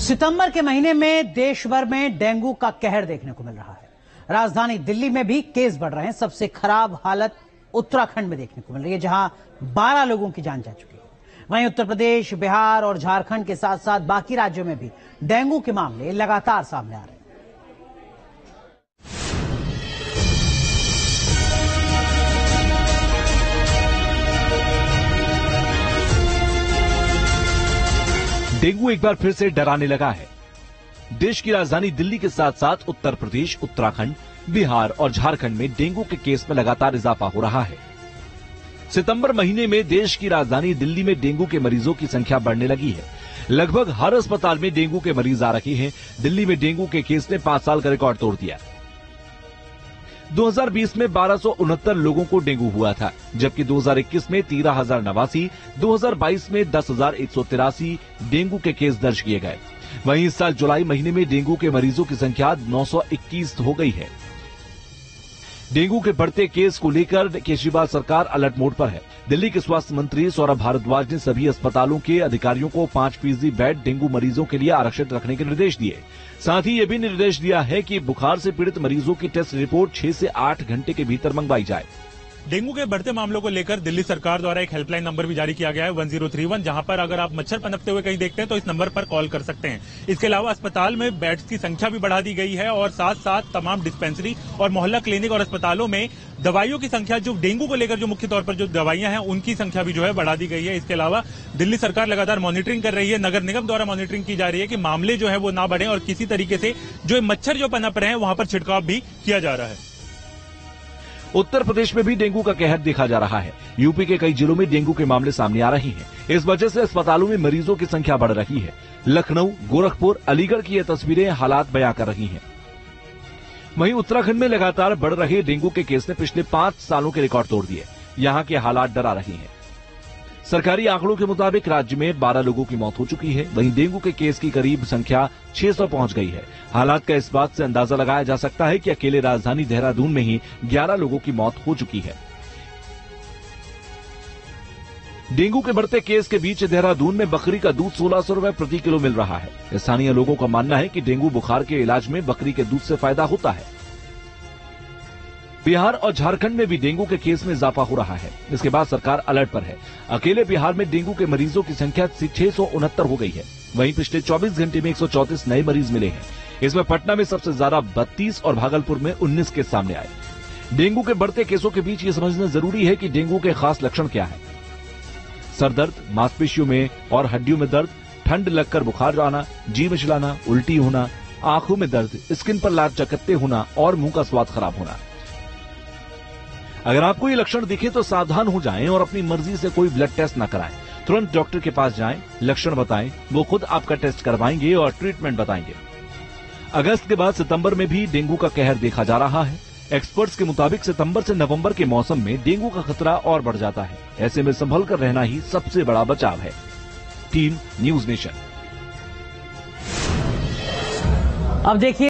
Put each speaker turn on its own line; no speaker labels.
सितंबर के महीने में देश भर में डेंगू का कहर देखने को मिल रहा है। राजधानी दिल्ली में भी केस बढ़ रहे हैं। सबसे खराब हालत उत्तराखंड में देखने को मिल रही है, जहां 12 लोगों की जान जा चुकी है। वहीं उत्तर प्रदेश, बिहार और झारखंड के साथ साथ बाकी राज्यों में भी डेंगू के मामले लगातार सामने आ रहे हैं।
डेंगू एक बार फिर से डराने लगा है। देश की राजधानी दिल्ली के साथ साथ उत्तर प्रदेश, उत्तराखंड, बिहार और झारखंड में डेंगू के केस में लगातार इजाफा हो रहा है। सितंबर महीने में देश की राजधानी दिल्ली में डेंगू के मरीजों की संख्या बढ़ने लगी है। लगभग हर अस्पताल में डेंगू के मरीज आ रहे हैं। दिल्ली में डेंगू के केस ने 5 साल का रिकॉर्ड तोड़ दिया। 2020 में 1269 लोगों को डेंगू हुआ था, जबकि 2021 में 13,089, 2022 में 10,183 डेंगू के केस दर्ज किए गए। वहीं इस साल जुलाई महीने में डेंगू के मरीजों की संख्या 921 हो गई है। डेंगू के बढ़ते केस को लेकर केजरीवाल सरकार अलर्ट मोड पर है। दिल्ली के स्वास्थ्य मंत्री सौरभ भारद्वाज ने सभी अस्पतालों के अधिकारियों को 5% बेड डेंगू मरीजों के लिए आरक्षित रखने के निर्देश दिए। साथ ही ये भी निर्देश दिया है कि बुखार से पीड़ित मरीजों की टेस्ट रिपोर्ट 6 से 8 घंटे के भीतर मंगवाई जाए।
डेंगू के बढ़ते मामलों को लेकर दिल्ली सरकार द्वारा एक हेल्पलाइन नंबर भी जारी किया गया है 1031, जहां पर अगर आप मच्छर पनपते हुए कहीं देखते हैं तो इस नंबर पर कॉल कर सकते हैं। इसके अलावा अस्पताल में बेड्स की संख्या भी बढ़ा दी गई है और साथ साथ तमाम डिस्पेंसरी और मोहल्ला क्लिनिक और अस्पतालों में दवाइयों की संख्या, जो डेंगू को लेकर जो मुख्य तौर पर जो दवाइयां हैं उनकी संख्या भी जो है बढ़ा दी गई है। इसके अलावा दिल्ली सरकार लगातार मॉनिटरिंग कर रही है। नगर निगम द्वारा मॉनिटरिंग की जा रही है कि मामले जो है वो ना बढ़े और किसी तरीके से जो मच्छर जो पनप रहे हैं वहां पर छिड़काव भी किया जा रहा है।
उत्तर प्रदेश में भी डेंगू का कहर देखा जा रहा है। यूपी के कई जिलों में डेंगू के मामले सामने आ रहे हैं। इस वजह से अस्पतालों में मरीजों की संख्या बढ़ रही है। लखनऊ, गोरखपुर, अलीगढ़ की ये तस्वीरें हालात बयां कर रही हैं। वहीं उत्तराखंड में लगातार बढ़ रहे डेंगू के केस ने पिछले 5 सालों के रिकॉर्ड तोड़ दिए। यहां के हालात डरा रहे हैं। सरकारी आंकड़ों के मुताबिक राज्य में 12 लोगों की मौत हो चुकी है। वहीं डेंगू के केस की करीब संख्या 600 पहुंच गई है। हालात का इस बात से अंदाजा लगाया जा सकता है कि अकेले राजधानी देहरादून में ही 11 लोगों की मौत हो चुकी है। डेंगू के बढ़ते केस के बीच देहरादून में बकरी का दूध 1600 रुपए प्रति किलो मिल रहा है। स्थानीय लोगों का मानना है कि डेंगू बुखार के इलाज में बकरी के दूध से फायदा होता है। बिहार और झारखंड में भी डेंगू के केस में इजाफा हो रहा है। इसके बाद सरकार अलर्ट पर है। अकेले बिहार में डेंगू के मरीजों की संख्या 669 हो गई है। वहीं पिछले 24 घंटे में 134 नए मरीज मिले हैं। इसमें पटना में सबसे ज्यादा 32 और भागलपुर में 19 केस सामने आए। डेंगू के बढ़ते केसों के बीच ये समझना जरूरी है कि डेंगू के खास लक्षण क्या है। सर दर्द, मांसपेशियों में और हड्डियों में दर्द, ठंड लगकर बुखार आना, जी मिचलाना, उल्टी होना, आंखों में दर्द, स्किन पर लाल चकत्ते होना और मुंह का स्वाद खराब होना। अगर आपको ये लक्षण दिखे तो सावधान हो जाएं और अपनी मर्जी से कोई ब्लड टेस्ट न कराएं। तुरंत डॉक्टर के पास जाएं, लक्षण बताएं, वो खुद आपका टेस्ट करवाएंगे और ट्रीटमेंट बताएंगे। अगस्त के बाद सितंबर में भी डेंगू का कहर देखा जा रहा है। एक्सपर्ट्स के मुताबिक सितंबर से नवंबर के मौसम में डेंगू का खतरा और बढ़ जाता है। ऐसे में संभल कर रहना ही सबसे बड़ा बचाव है। Team news nation.
अब देखिए